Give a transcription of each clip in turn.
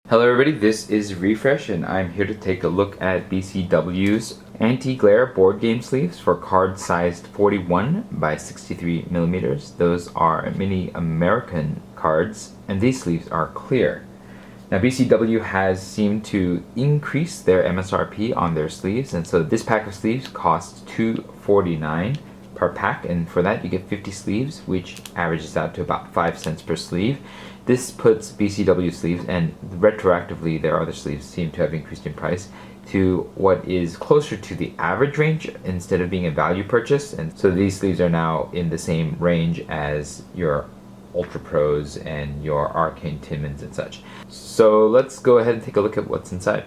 Hello everybody, this is Refresh and I'm here to take a look at BCW's anti-glare board game sleeves for cards sized 41 by 63 millimeters. Those are mini American cards and these sleeves are clear. Now BCW has seemed to increase their MSRP on their sleeves, and so this pack of sleeves costs $2.49 per pack, and for that you get 50 sleeves, which averages out to about 5 cents per sleeve. This puts BCW sleeves, and retroactively their other sleeves seem to have increased in price, to what is closer to the average range instead of being a value purchase. And so these sleeves are now in the same range as your Ultra Pros and your Arcane Timmins and such. So let's go ahead and take a look at what's inside.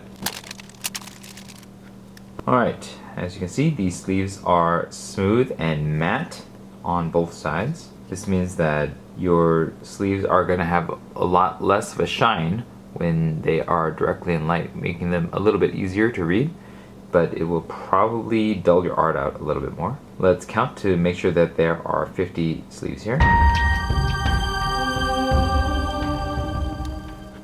Alright, as you can see, these sleeves are smooth and matte on both sides. This means that your sleeves are going to have a lot less of a shine when they are directly in light, making them a little bit easier to read, but it will probably dull your art out a little bit more. Let's count to make sure that there are 50 sleeves here.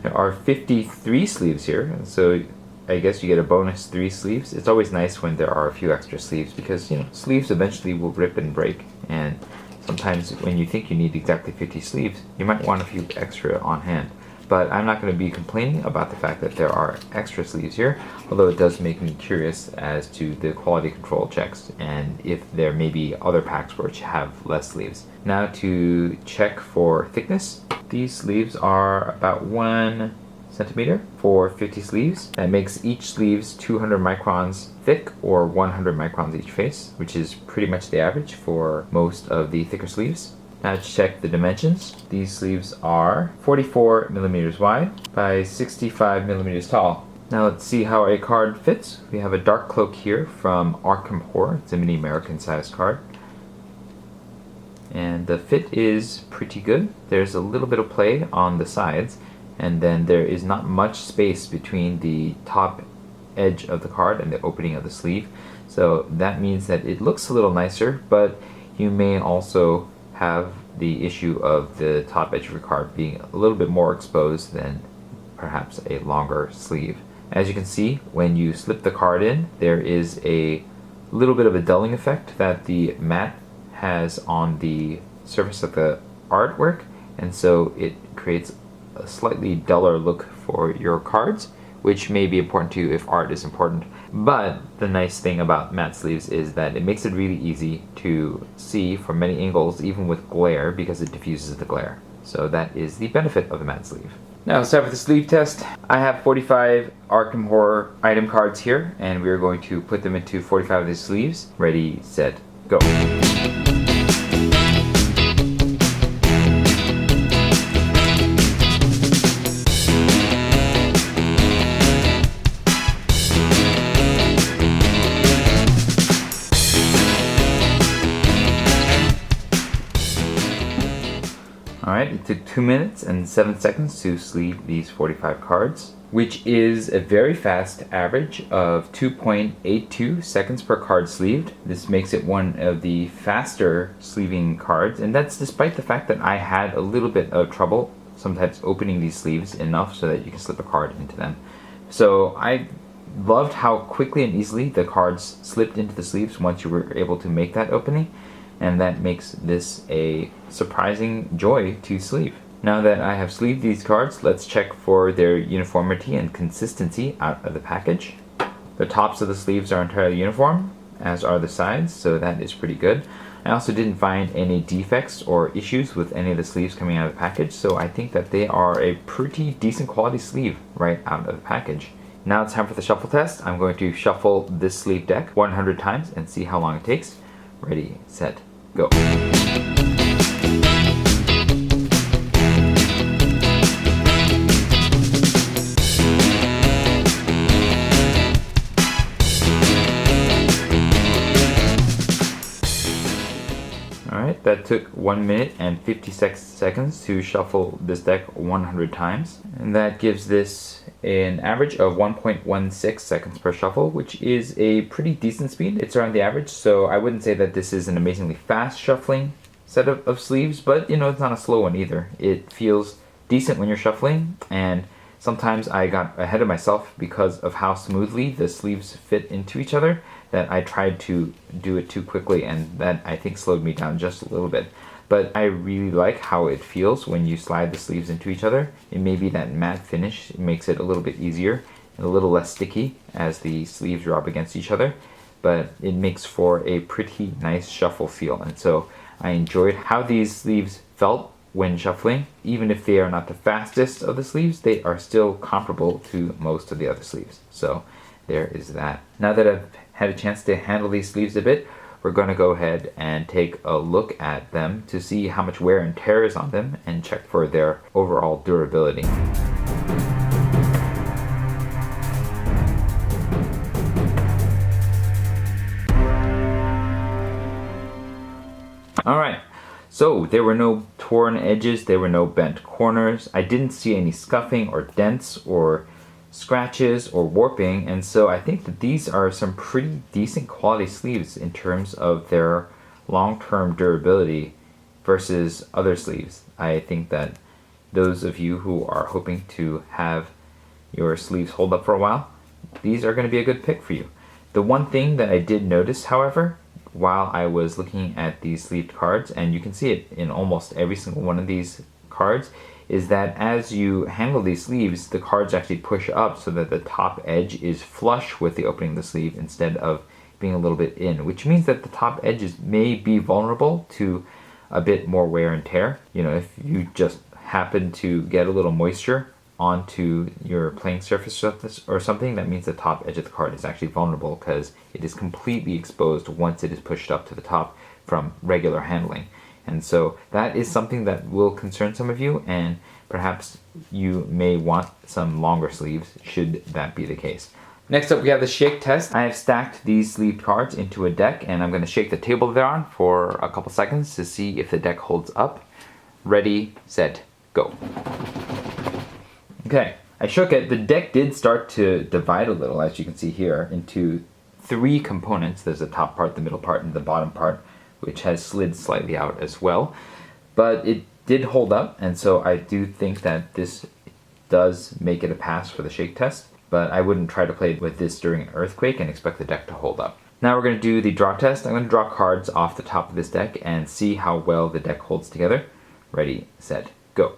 There are 53 sleeves here, so I guess you get a bonus 3 sleeves. It's always nice when there are a few extra sleeves because, you know, sleeves eventually will rip and break, and sometimes when you think you need exactly 50 sleeves, you might want a few extra on hand. But I'm not going to be complaining about the fact that there are extra sleeves here, although it does make me curious as to the quality control checks and if there may be other packs which have less sleeves. Now to check for thickness, these sleeves are about 1 centimeter for 50 sleeves. That makes each sleeves 200 microns thick, or 100 microns each face, which is pretty much the average for most of the thicker sleeves. Now to check the dimensions, these sleeves are 44 millimeters wide by 65 millimeters tall. Now let's see how a card fits. We have a dark cloak here from Arkham Horror. It's a mini American sized card. And the fit is pretty good. There's a little bit of play on the sides, and then there is not much space between the top edge of the card and the opening of the sleeve. So that means that it looks a little nicer, but you may also have the issue of the top edge of your card being a little bit more exposed than perhaps a longer sleeve. As you can see, when you slip the card in, there is a little bit of a dulling effect that the matte has on the surface of the artwork, and so it creates a slightly duller look for your cards, which may be important to you if art is important. But the nice thing about matte sleeves is that it makes it really easy to see from many angles, even with glare, because it diffuses the glare. So that is the benefit of a matte sleeve. Now let's start with the sleeve test. I have 45 Arkham Horror item cards here, and we're going to put them into 45 of these sleeves. Ready, set, go. Alright, it took 2 minutes and 7 seconds to sleeve these 45 cards, which is a very fast average of 2.82 seconds per card sleeved. This makes it one of the faster sleeving cards, and that's despite the fact that I had a little bit of trouble sometimes opening these sleeves enough so that you can slip a card into them. So I loved how quickly and easily the cards slipped into the sleeves once you were able to make that opening, and that makes this a surprising joy to sleeve. Now that I have sleeved these cards, let's check for their uniformity and consistency out of the package. The tops of the sleeves are entirely uniform, as are the sides, so that is pretty good. I also didn't find any defects or issues with any of the sleeves coming out of the package, so I think that they are a pretty decent quality sleeve right out of the package. Now it's time for the shuffle test. I'm going to shuffle this sleeve deck 100 times and see how long it takes. Ready, set, go. Alright, that took 1 minute and 56 seconds to shuffle this deck 100 times. And that gives this an average of 1.16 seconds per shuffle, which is a pretty decent speed. It's around the average, so I wouldn't say that this is an amazingly fast shuffling set of sleeves, but you know, it's not a slow one either. It feels decent when you're shuffling, and sometimes I got ahead of myself because of how smoothly the sleeves fit into each other, that I tried to do it too quickly, and that I think slowed me down just a little bit. But I really like how it feels when you slide the sleeves into each other. It may be that matte finish makes it a little bit easier and a little less sticky as the sleeves rub against each other, but it makes for a pretty nice shuffle feel. And so I enjoyed how these sleeves felt when shuffling. Even if they are not the fastest of the sleeves, they are still comparable to most of the other sleeves. So there is that. Now that I've had a chance to handle these sleeves a bit, we're going to go ahead and take a look at them to see how much wear and tear is on them and check for their overall durability. Alright, so there were no torn edges, there were no bent corners. I didn't see any scuffing or dents or scratches or warping, and so I think that these are some pretty decent quality sleeves in terms of their long-term durability versus other sleeves. I think that those of you who are hoping to have your sleeves hold up for a while, these are going to be a good pick for you. The one thing that I did notice, however, while I was looking at these sleeved cards, and you can see it in almost every single one of these cards, is that as you handle these sleeves, the cards actually push up so that the top edge is flush with the opening of the sleeve instead of being a little bit in, which means that the top edges may be vulnerable to a bit more wear and tear. You know, if you just happen to get a little moisture onto your playing surface or something, that means the top edge of the card is actually vulnerable because it is completely exposed once it is pushed up to the top from regular handling. And so that is something that will concern some of you, and perhaps you may want some longer sleeves should that be the case. Next up, we have the shake test. I have stacked these sleeved cards into a deck, and I'm going to shake the table they're on for a couple seconds to see if the deck holds up. Ready, set, go. Okay, I shook it. The deck did start to divide a little, as you can see here, into three components. There's the top part, the middle part, and the bottom part, which has slid slightly out as well. But it did hold up, and so I do think that this does make it a pass for the shake test, but I wouldn't try to play with this during an earthquake and expect the deck to hold up. Now we're going to do the draw test. I'm going to draw cards off the top of this deck and see how well the deck holds together. Ready, set, go.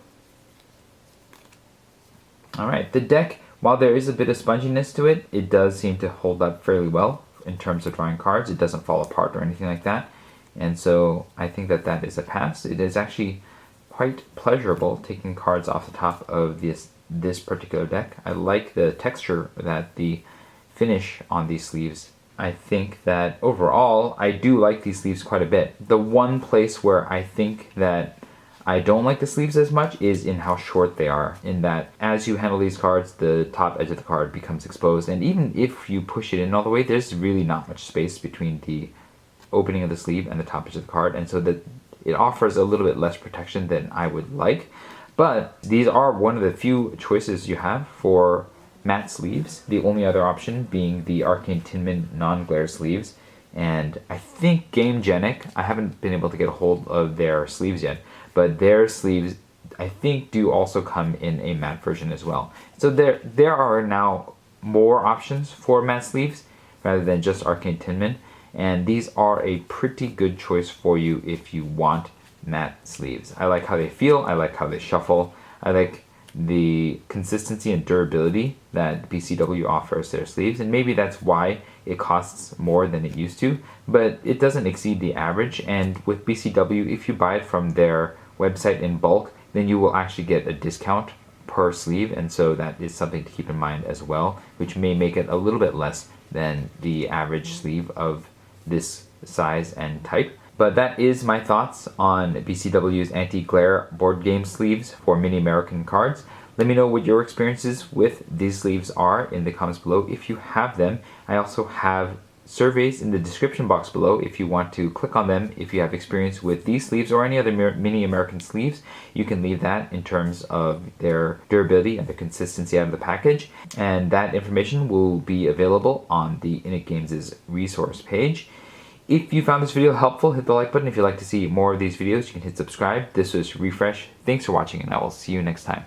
Alright, the deck, while there is a bit of sponginess to it, it does seem to hold up fairly well in terms of drawing cards. It doesn't fall apart or anything like that. And so I think that that is a pass. It is actually quite pleasurable taking cards off the top of this particular deck. I like the texture that the finish on these sleeves. I think that overall, I do like these sleeves quite a bit. The one place where I think that I don't like the sleeves as much is in how short they are, in that as you handle these cards, the top edge of the card becomes exposed, and even if you push it in all the way, there's really not much space between the opening of the sleeve and the top edge of the card, and so that it offers a little bit less protection than I would like. But these are one of the few choices you have for matte sleeves, the only other option being the Arcane Tinman non-glare sleeves. And I think Gamegenic, I haven't been able to get a hold of their sleeves yet, but their sleeves I think do also come in a matte version as well. So there are now more options for matte sleeves rather than just Arcane Tinman, and these are a pretty good choice for you if you want matte sleeves. I like how they feel, I like how they shuffle, I like the consistency and durability that BCW offers their sleeves, and maybe that's why it costs more than it used to, but it doesn't exceed the average. And with BCW, if you buy it from their website in bulk, then you will actually get a discount per sleeve, and so that is something to keep in mind as well, which may make it a little bit less than the average sleeve of this size and type. But that is my thoughts on BCW's anti-glare board game sleeves for mini American cards. Let me know what your experiences with these sleeves are in the comments below if you have them. I also have surveys in the description box below if you want to click on them. If you have experience with these sleeves or any other mini American sleeves, you can leave that in terms of their durability and the consistency out of the package. And that information will be available on the Init Games' resource page. If you found this video helpful, hit the like button. If you'd like to see more of these videos, you can hit subscribe. This was Refresh. Thanks for watching, and I will see you next time.